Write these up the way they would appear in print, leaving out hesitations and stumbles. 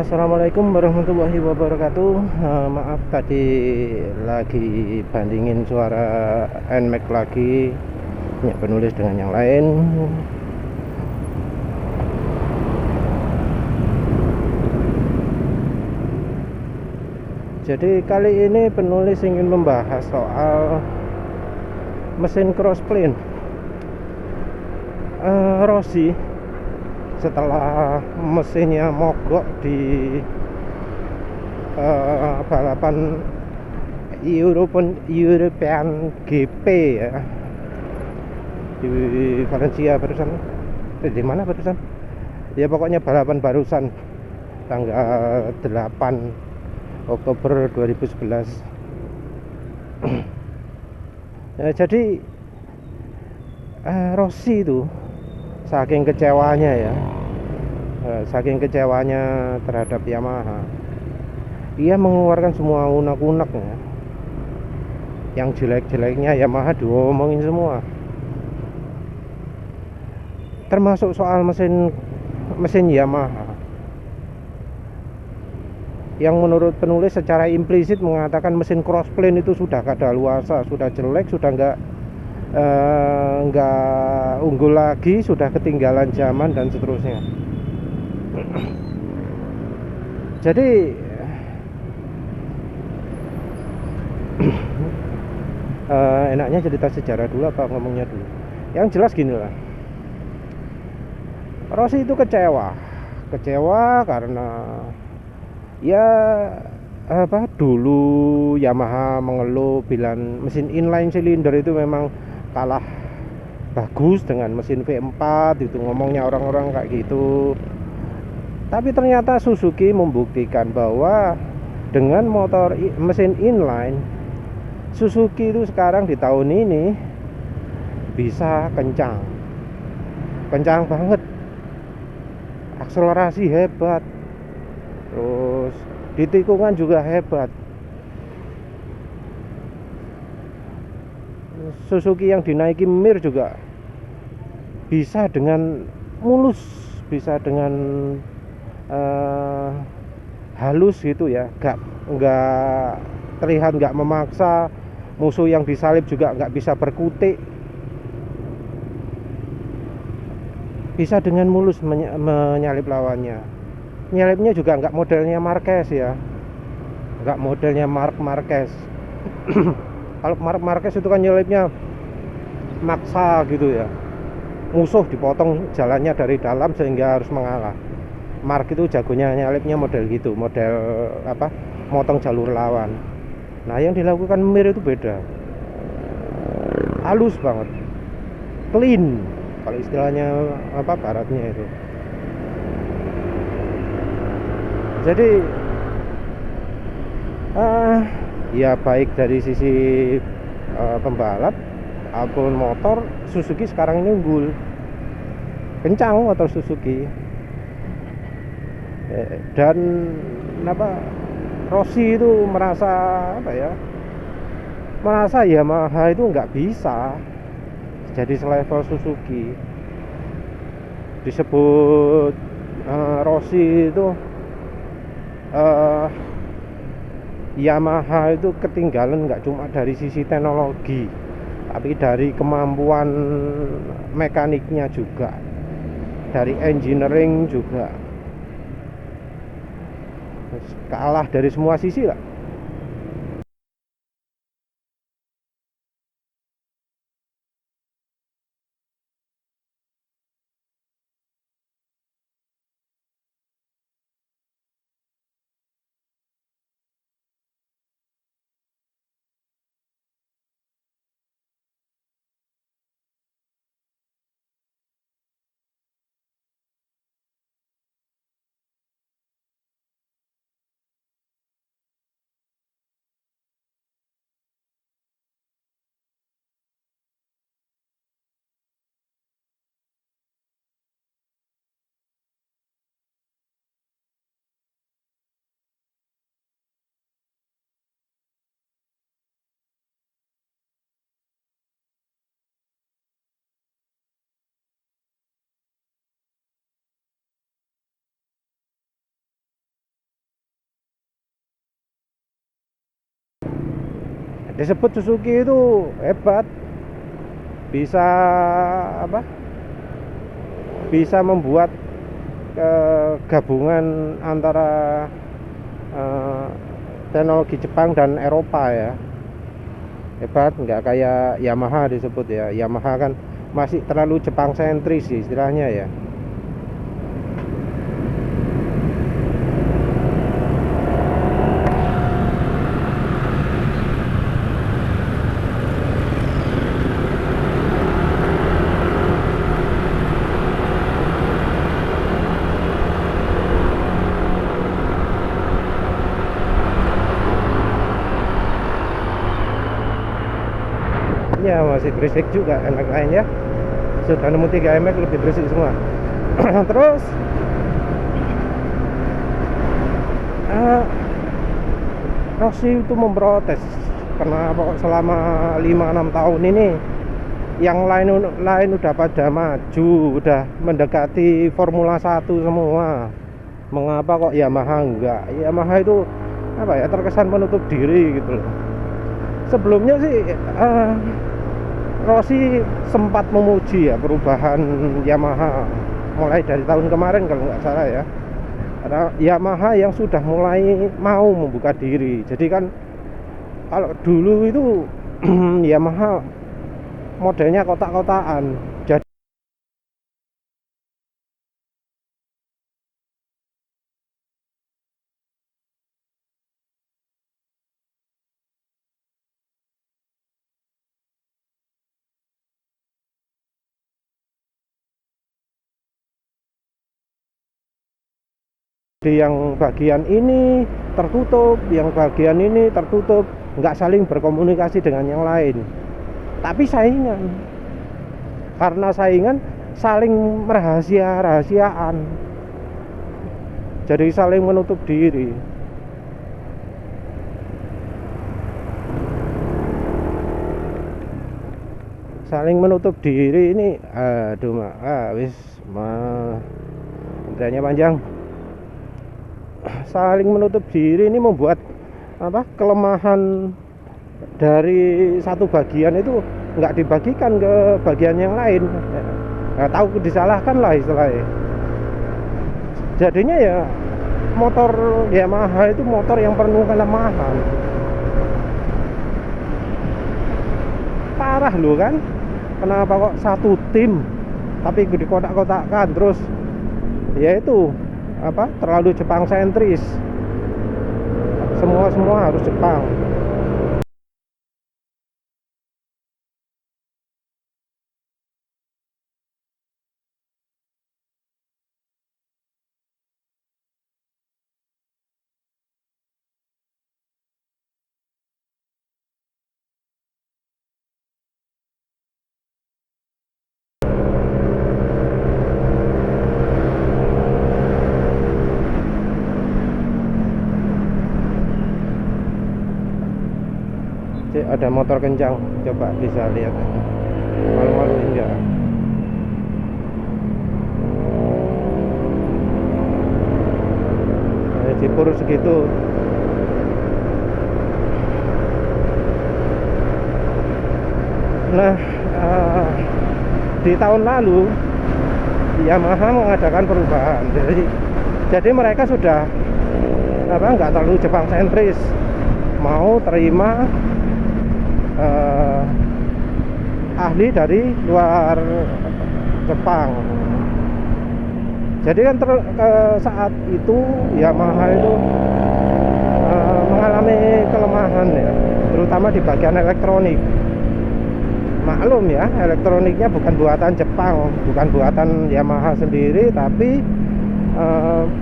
Assalamualaikum warahmatullahi wabarakatuh. Maaf tadi lagi bandingin suara NMAX lagi, punya penulis dengan yang lain. Jadi kali ini penulis ingin membahas soal mesin crossplane Rossi setelah mesinnya mogok di balapan European GP ya, di Valencia barusan. Di mana barusan? Ya pokoknya balapan barusan tanggal 8 Oktober 2011. Ya, jadi Rossi itu saking kecewanya terhadap Yamaha, ia mengeluarkan semua unek-uneknya. Yang jelek-jeleknya Yamaha diomongin semua, termasuk soal mesin Yamaha yang menurut penulis secara implisit mengatakan mesin crossplane itu sudah kadaluarsa, sudah jelek, sudah nggak unggul lagi, sudah ketinggalan zaman dan seterusnya. Jadi enaknya cerita sejarah dulu apa ngomongnya dulu? Yang jelas gini lah, Rossi itu kecewa karena ya dulu Yamaha mengeluh bilang mesin inline cylinder itu memang kalah bagus dengan mesin V4 itu, ngomongnya orang-orang kayak gitu. Tapi ternyata Suzuki membuktikan bahwa dengan mesin inline, Suzuki itu sekarang di tahun ini bisa kencang banget, akselerasi hebat, terus di tikungan juga hebat. Suzuki yang dinaiki Mir juga bisa dengan mulus, bisa dengan halus gitu ya, nggak terlihat, nggak memaksa. Musuh yang disalip juga nggak bisa berkutik, bisa dengan mulus menyalip lawannya. Nyalipnya juga nggak modelnya Marquez ya, nggak modelnya Mark Marquez. Kalau Mark Marquez itu kan nyalipnya maksa gitu ya, musuh dipotong jalannya dari dalam sehingga harus mengalah. Mark itu jagonya nyalipnya model gitu, model motong jalur lawan. Nah yang dilakukan Mir itu beda, halus banget, clean kalau istilahnya baratnya itu. Jadi ya baik dari sisi pembalap ataupun motor, Suzuki sekarang ini unggul, kencang motor Suzuki. Dan Rossi itu merasa Yamaha itu nggak bisa jadi selevel Suzuki. Disebut Rossi itu Yamaha itu ketinggalan nggak cuma dari sisi teknologi, tapi dari kemampuan mekaniknya juga, dari engineering juga, kalah dari semua sisi lah. disebut Suzuki itu hebat, bisa apa, bisa membuat gabungan antara teknologi Jepang dan Eropa ya. Hebat, nggak kayak Yamaha disebut ya. Yamaha kan masih terlalu Jepang sentris sih istilahnya ya. Ya masih berisik juga enak lainnya. Sudah nemu 3 emek lebih berisik semua. Terus Rossi itu memprotes kenapa kok selama 5-6 tahun ini yang lain udah pada maju, udah mendekati Formula 1 semua, mengapa kok Yamaha enggak. Yamaha itu apa ya, terkesan menutup diri gitu loh. Sebelumnya sih Rossi sempat memuji ya perubahan Yamaha mulai dari tahun kemarin kalau nggak salah ya. Karena Yamaha yang sudah mulai mau membuka diri. Jadi kan kalau dulu itu Yamaha modelnya kotak-kotakan. Jadi yang bagian ini tertutup, yang bagian ini tertutup, nggak saling berkomunikasi dengan yang lain. Tapi saingan, karena saingan saling merahasiaan, jadi saling menutup diri. Saling menutup diri ini, aduh wis antriannya panjang. Saling menutup diri ini membuat apa, kelemahan dari satu bagian itu nggak dibagikan ke bagian yang lain. Nggak tahu, disalahkan lah istilahnya. Jadinya ya motor Yamaha itu motor yang penuh kelemahan. Parah loh kan, kenapa kok satu tim tapi di kotak-kotakan, terus ya itu apa, terlalu Jepang sentris, semua harus Jepang. Ada motor kencang, coba bisa lihat, malu-maluin enggak. Cipur segitu. Nah, di tahun lalu Yamaha mengadakan perubahan. Jadi mereka sudah apa, nggak terlalu Jepang sentris, mau terima ahli dari luar Jepang. Jadi kan saat itu Yamaha itu mengalami kelemahan ya, terutama di bagian elektronik. Maklum ya, elektroniknya bukan buatan Jepang, bukan buatan Yamaha sendiri, tapi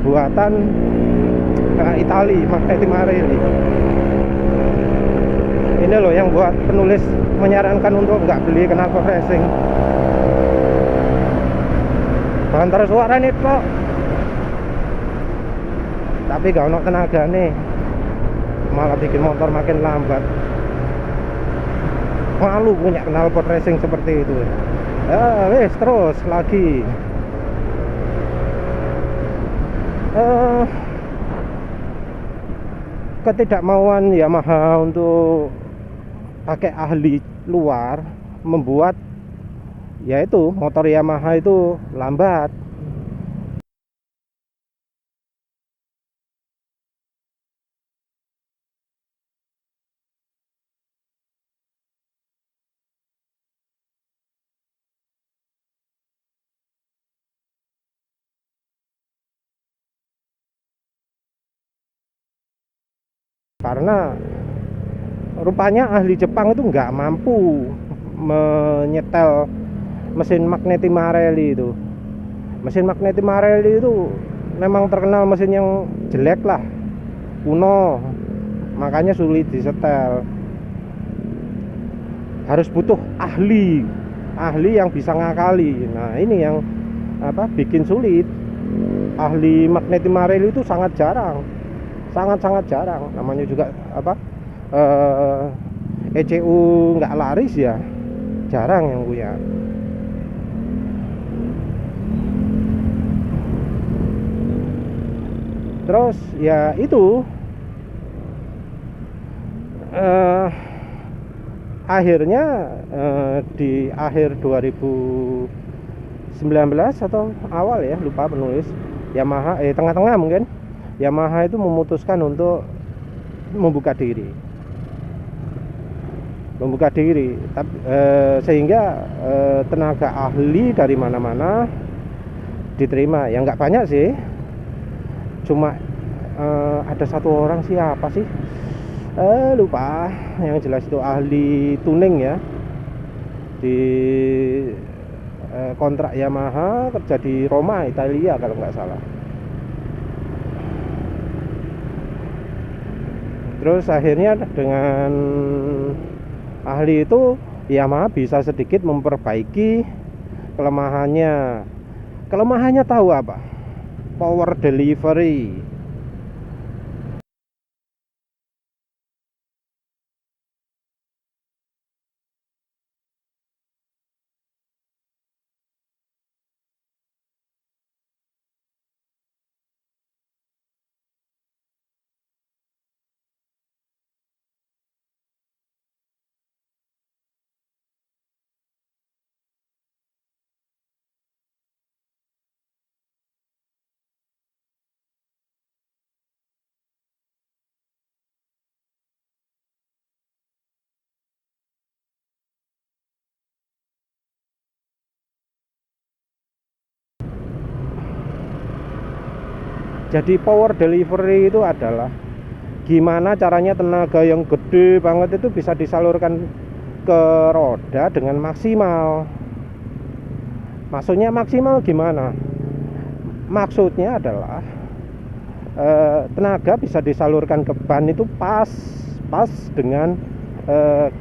buatan Itali, Magneti Marelli. Ini loh yang buat penulis menyarankan untuk nggak beli knalpot racing. Banter suara nih kok, tapi gak ono tenaga nih, malah bikin motor makin lambat. Malu punya knalpot racing seperti itu. Wes terus lagi. Ketidakmauan Yamaha untuk pakai ahli luar membuat yaitu motor Yamaha itu lambat. Karena rupanya ahli Jepang itu nggak mampu menyetel mesin Magneti Marelli itu. Mesin Magneti Marelli itu memang terkenal mesin yang jelek lah, kuno, makanya sulit disetel. Harus butuh ahli yang bisa ngakali. Nah ini yang bikin sulit. Ahli Magneti Marelli itu sangat jarang, sangat jarang. Namanya juga ECU nggak laris ya, jarang yang punya. Terus ya itu akhirnya di akhir 2019 atau awal ya, lupa penulis, Yamaha tengah-tengah mungkin, Yamaha itu memutuskan untuk membuka diri, tapi sehingga tenaga ahli dari mana-mana diterima. Ya nggak banyak sih, cuma ada satu orang, siapa sih, lupa, yang jelas itu ahli tuning ya, di kontrak Yamaha, kerja di Roma, Italia kalau nggak salah. Terus akhirnya dengan ahli itu Yamaha bisa sedikit memperbaiki kelemahannya. Kelemahannya tahu apa? Power delivery. Jadi power delivery itu adalah gimana caranya tenaga yang gede banget itu bisa disalurkan ke roda dengan maksimal. Maksudnya maksimal gimana? Maksudnya adalah tenaga bisa disalurkan ke ban itu pas dengan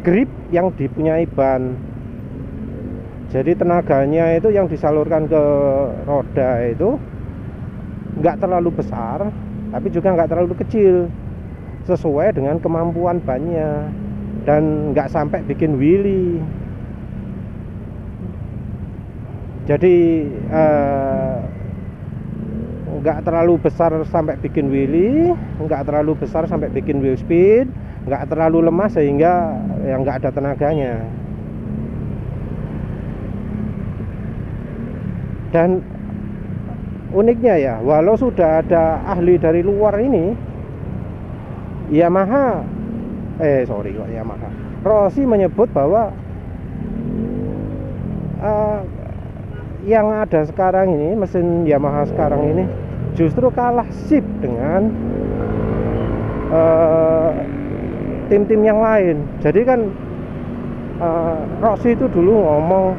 grip yang dipunyai ban. Jadi tenaganya itu yang disalurkan ke roda itu nggak terlalu besar, tapi juga nggak terlalu kecil, sesuai dengan kemampuan bannya, dan nggak sampai bikin wheelie. Jadi nggak terlalu besar sampai bikin wheelie, nggak terlalu besar sampai bikin wheel speed, nggak terlalu lemah sehingga yang nggak ada tenaganya. Dan uniknya ya, walau sudah ada ahli dari luar ini, Rossi menyebut bahwa yang ada sekarang ini, mesin Yamaha sekarang ini justru kalah sip dengan tim-tim yang lain. Jadi kan Rossi itu dulu ngomong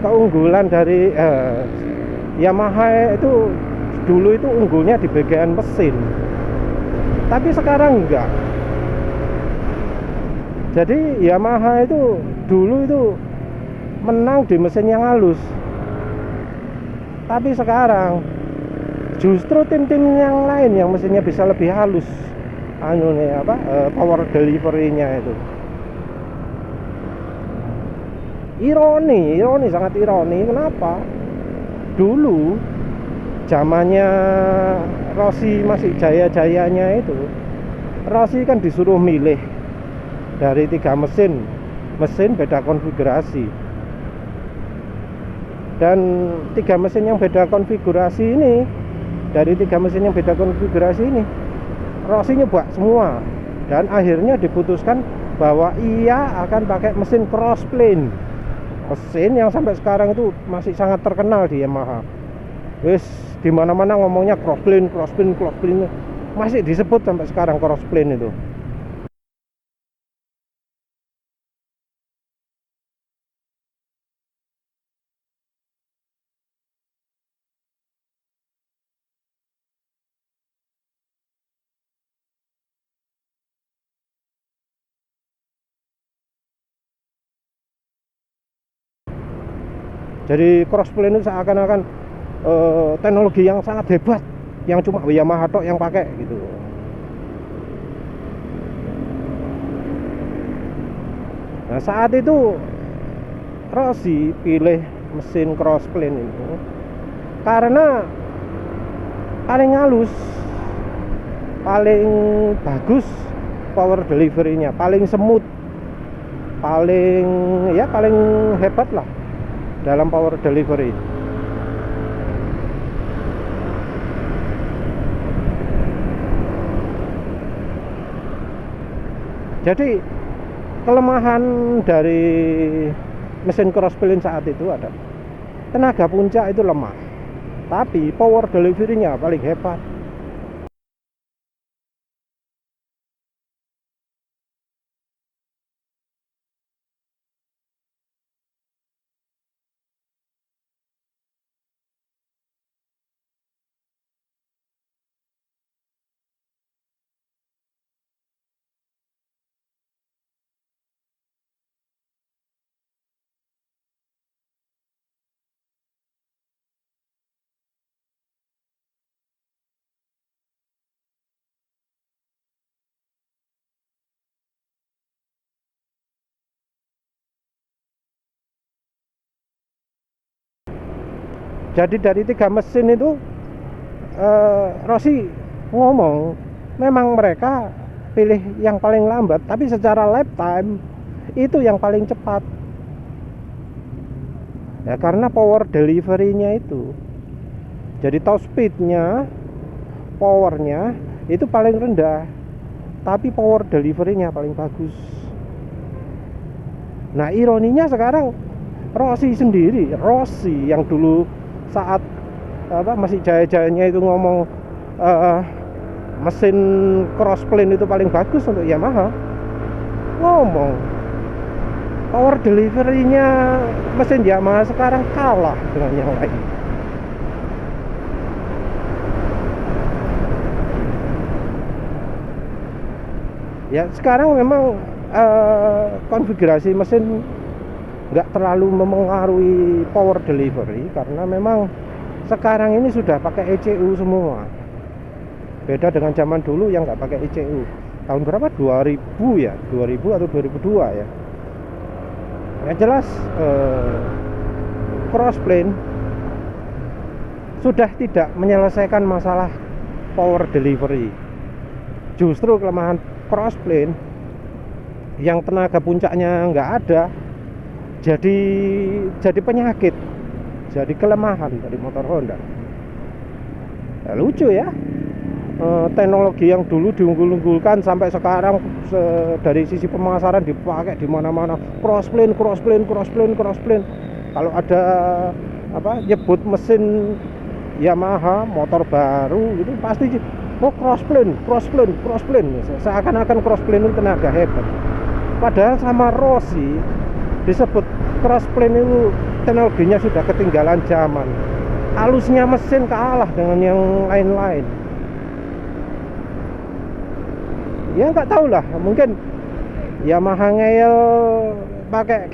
keunggulan dari Yamaha itu dulu itu unggulnya di bagian mesin, tapi sekarang enggak. Jadi Yamaha itu dulu itu menang di mesin yang halus, tapi sekarang justru tim-tim yang lain yang mesinnya bisa lebih halus, power delivery-nya itu. Ironi, sangat ironi. Kenapa? Dulu zamannya Rossi masih jaya-jayanya itu, Rossi kan disuruh milih dari 3 mesin beda konfigurasi. Dan 3 mesin yang beda konfigurasi ini, dari 3 mesin yang beda konfigurasi ini, Rossi nyoba semua, dan akhirnya diputuskan bahwa ia akan pakai mesin crossplane, mesin yang sampai sekarang itu masih sangat terkenal di Yamaha. Wis di mana-mana ngomongnya crossplane, masih disebut sampai sekarang crossplane itu. Jadi crossplane itu seakan-akan teknologi yang sangat hebat, yang cuma Yamaha tok yang pakai gitu. Nah, saat itu Rossi pilih mesin crossplane itu karena paling halus, paling bagus power delivery-nya, paling semut, paling hebat lah dalam power delivery. Jadi kelemahan dari mesin crossplane saat itu ada tenaga puncak itu lemah, tapi power delivery-nya paling hebat. Jadi dari 3 mesin itu Rossi ngomong memang mereka pilih yang paling lambat, tapi secara lap time itu yang paling cepat. Ya karena power delivery-nya itu. Jadi top speed-nya, powernya itu paling rendah, tapi power delivery-nya paling bagus. Nah, ironinya sekarang Rossi yang dulu saat masih jaya-jayanya itu ngomong mesin crossplane itu paling bagus untuk Yamaha, ngomong power delivery-nya mesin Yamaha sekarang kalah dengan yang lain. Ya sekarang memang konfigurasi mesin nggak terlalu memengaruhi power delivery, karena memang sekarang ini sudah pakai ECU semua. Beda dengan zaman dulu yang nggak pakai ECU. Tahun berapa? 2000 ya? 2000 atau 2002 ya? Ya jelas crossplane sudah tidak menyelesaikan masalah power delivery. Justru kelemahan crossplane yang tenaga puncaknya nggak ada, jadi penyakit, jadi kelemahan dari motor Honda. Ya, lucu ya, teknologi yang dulu diunggul-unggulkan sampai sekarang dari sisi pemasaran dipakai di mana-mana. Crossplane. Kalau ada nyebut mesin Yamaha motor baru gitu pasti crossplane. Seakan-akan crossplane itu tenaga hebat. Padahal sama Rossi disebut crossplane itu teknologinya sudah ketinggalan zaman. Halusnya mesin kalah dengan yang lain-lain. Ya nggak tahu lah, mungkin Yamaha ngeyel pakai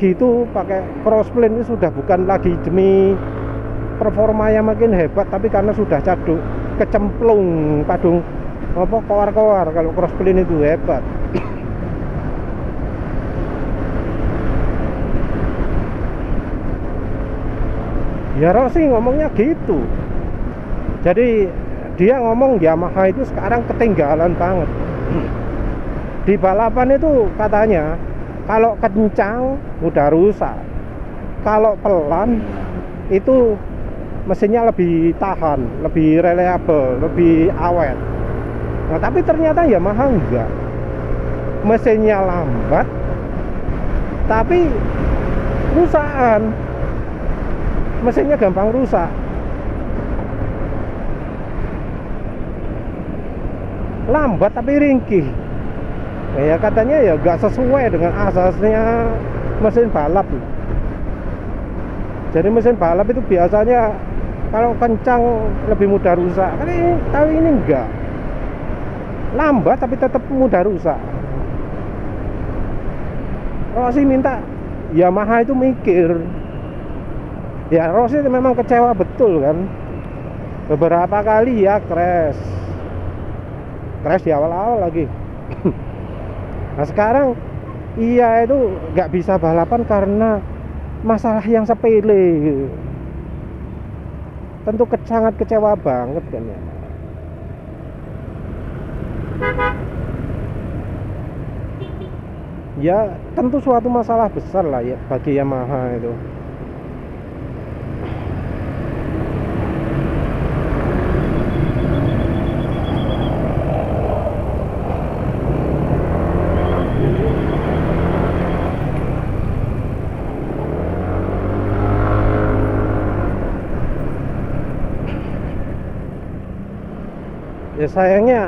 crossplane itu sudah bukan lagi demi performa yang makin hebat, tapi karena sudah kecemplung padung kowar-kowar kalau crossplane itu hebat. Ya Rossi ngomongnya gitu. Jadi dia ngomong Yamaha itu sekarang ketinggalan banget. Di balapan itu katanya kalau kencang mudah rusak, kalau pelan itu mesinnya lebih tahan, lebih reliable, lebih awet. Nah, tapi ternyata Yamaha enggak. Mesinnya lambat, tapi rusakan. Mesinnya gampang rusak. Lambat tapi ringkih. Ya katanya ya enggak sesuai dengan asasnya mesin balap. Jadi mesin balap itu biasanya kalau kencang lebih mudah rusak. Tapi ini enggak. Lambat tapi tetap mudah rusak. Rossi minta Yamaha itu mikir. Ya Rossi itu memang kecewa betul kan. Beberapa kali ya crash di awal-awal lagi. Nah sekarang iya itu nggak bisa balapan karena masalah yang sepele. Tentu sangat kecewa banget kan ya. Ya tentu suatu masalah besar lah ya bagi Yamaha itu. Ya sayangnya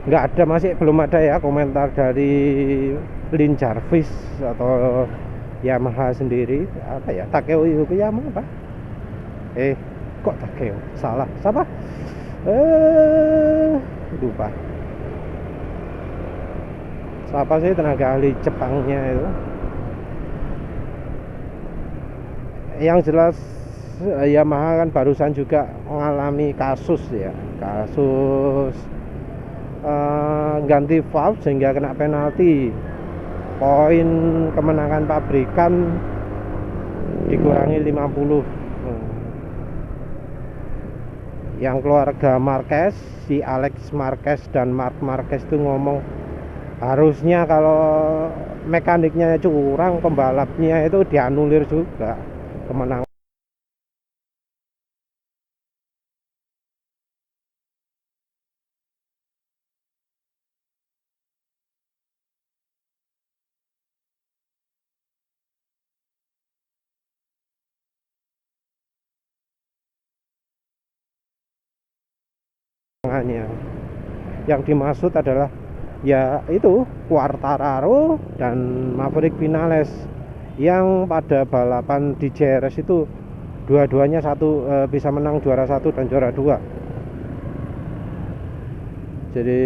nggak ada, belum ada ya komentar dari Lin Jarvis atau Yamaha sendiri. Apa ya, Takeo Yokoyama apa? Kok Takeo? Salah, siapa? Lupa. Siapa sih tenaga ahli Jepangnya itu? Yang jelas Yamaha kan barusan juga mengalami kasus ganti valve sehingga kena penalti. Poin kemenangan pabrikan dikurangi 50. Yang keluarga Marquez, si Alex Marquez dan Marc Marquez itu ngomong harusnya kalau mekaniknya curang, pembalapnya itu dianulir juga kemenangan. Yang dimaksud adalah ya itu Quartararo dan Maverick Vinales yang pada balapan di JRS itu dua-duanya bisa menang juara 1 dan juara 2. Jadi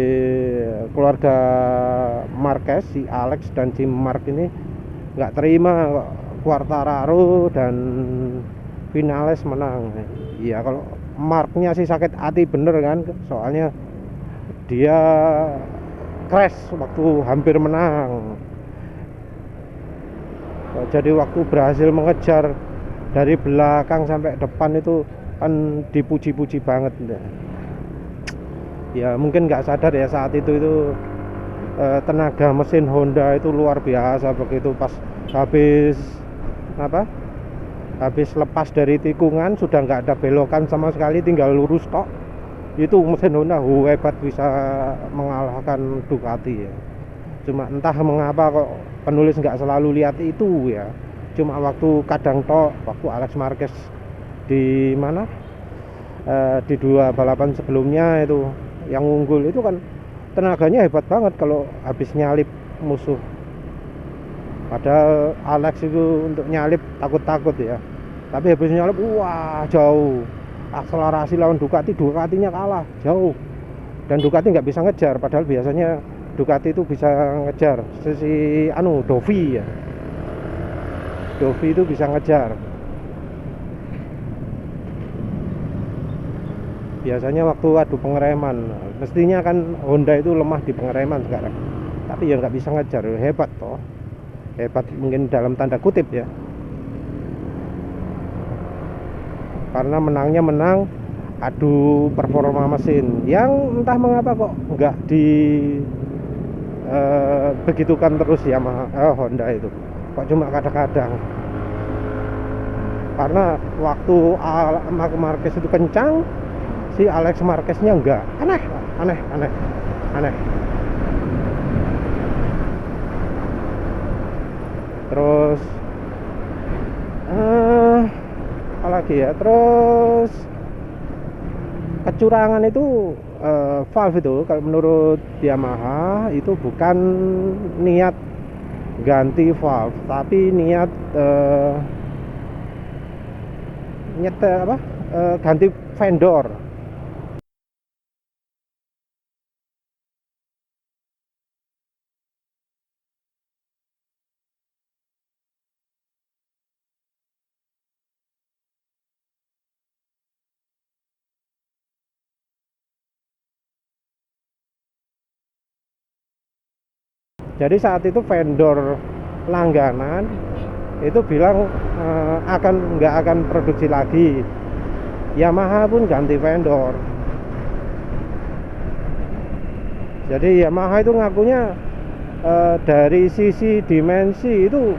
keluarga Marquez, si Alex dan si Mark ini nggak terima Quartararo dan Vinales menang. Iya, kalau Marknya sih sakit hati bener kan, soalnya dia crash waktu hampir menang. Jadi waktu berhasil mengejar dari belakang sampai depan itu kan dipuji-puji banget. Ya mungkin nggak sadar ya saat itu tenaga mesin Honda itu luar biasa begitu pas habis lepas dari tikungan sudah nggak ada belokan sama sekali, tinggal lurus tok. Itu mesin Honda hebat, bisa mengalahkan Ducati ya. Cuma entah mengapa kok penulis nggak selalu lihat itu ya. Cuma kadang tok waktu Alex Marquez di mana di 2 balapan sebelumnya itu yang unggul itu kan tenaganya hebat banget kalau habis nyalip musuh. Padahal Alex itu untuk nyalip takut-takut ya. Tapi habis nyalip, wah jauh. Akselerasi lawan Ducatinya kalah jauh. Dan Ducati nggak bisa ngejar. Padahal biasanya Ducati itu bisa ngejar. Dovi ya. Dovi itu bisa ngejar. Biasanya waktu adu pengereman. Mestinya kan Honda itu lemah di pengereman sekarang. Tapi ya nggak bisa ngejar. Hebat toh. Hebat mungkin dalam tanda kutip ya, karena menangnya menang adu performa mesin yang entah mengapa kok nggak begitukan terus Yamaha Honda itu kok cuma kadang-kadang. Karena waktu Marc Marquez itu kencang, si Alex Marqueznya enggak. Aneh. Terus apa lagi ya? Terus kecurangan itu valve itu kalau menurut Yamaha itu bukan niat ganti valve, tapi niat ganti vendor. Jadi saat itu vendor langganan itu bilang nggak akan produksi lagi. Yamaha pun ganti vendor. Jadi Yamaha itu ngakunya dari sisi dimensi itu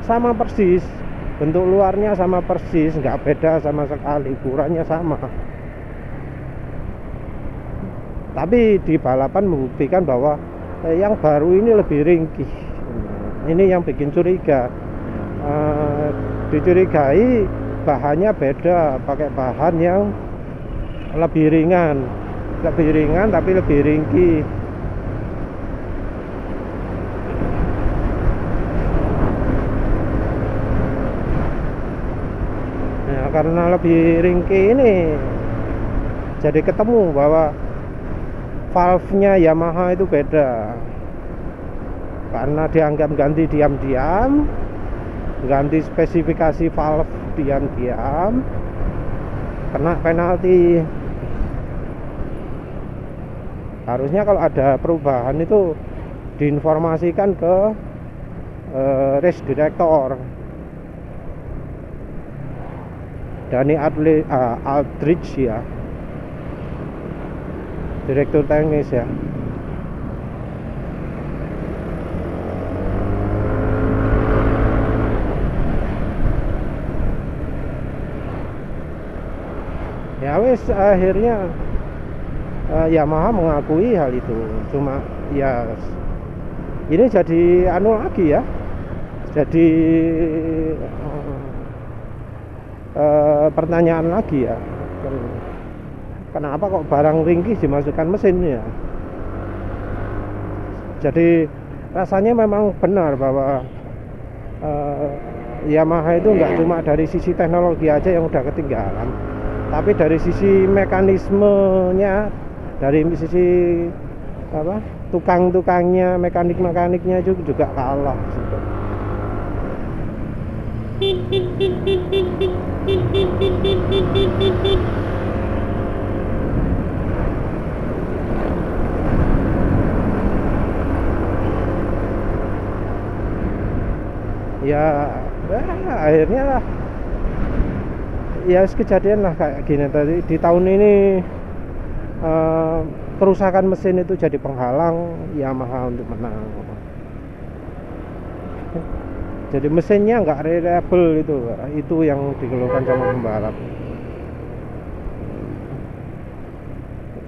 sama persis, bentuk luarnya sama persis, nggak beda sama sekali, ukurannya sama. Tapi di balapan membuktikan bahwa yang baru ini lebih ringkih. Ini yang bikin curiga. Dicurigai bahannya beda, pakai bahan yang lebih ringan tapi lebih ringkih. Nah, karena lebih ringkih ini jadi ketemu bahwa valve-nya Yamaha itu beda. Karena dianggap ganti diam-diam, ganti spesifikasi valve diam-diam, kena penalti. Harusnya kalau ada perubahan itu diinformasikan ke race director Danny Aldridge ya, direktur teknis ya. Ya wes, akhirnya Yamaha mengakui hal itu. Cuma ya ini jadi anu lagi ya, jadi pertanyaan lagi ya, kenapa kok barang ringkih dimasukkan mesin ya. Jadi rasanya memang benar bahwa Yamaha itu nggak cuma dari sisi teknologi aja yang udah ketinggalan, tapi dari sisi mekanismenya, dari sisi tukang-tukangnya, mekanik-mekaniknya juga kalah gitu. Ya akhirnya lah ya kejadian lah kayak gini tadi. Di tahun ini kerusakan mesin itu jadi penghalang Yamaha untuk menang. Jadi mesinnya nggak reliable, itu yang dikeluhkan sama pembalap.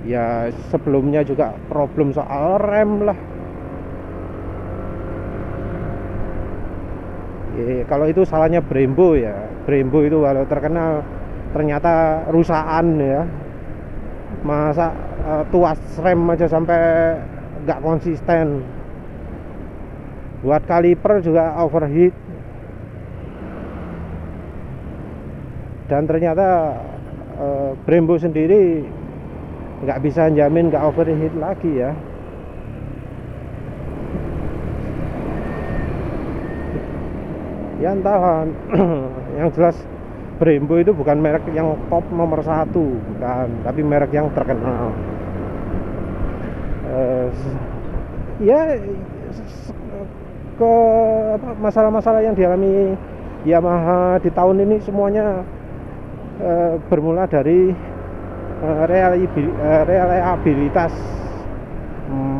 Ya sebelumnya juga problem soal rem lah. Kalau itu salahnya Brembo ya. Brembo itu kalau terkenal ternyata rusakan ya. Masa tuas rem aja sampai nggak konsisten. Buat kaliper juga overheat. Dan ternyata Brembo sendiri nggak bisa jamin nggak overheat lagi ya. Ya entah. Yang jelas Brembo itu bukan merek yang top nomor 1, bukan, tapi merek yang terkenal. Ya ke masalah-masalah yang dialami Yamaha di tahun ini semuanya bermula dari reliabilitas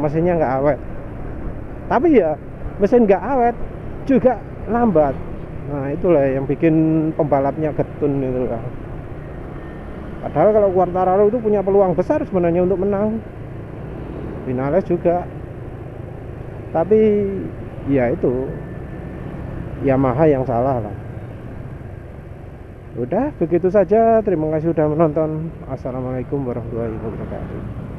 mesinnya nggak awet. Tapi ya mesin nggak awet juga lambat. Nah itulah yang bikin pembalapnya getun itu lah. Padahal kalau Quartararo itu punya peluang besar sebenarnya untuk menang. Vinales juga. Tapi ya itu Yamaha yang salah lah. Udah begitu saja. Terima kasih sudah menonton. Assalamualaikum warahmatullahi wabarakatuh.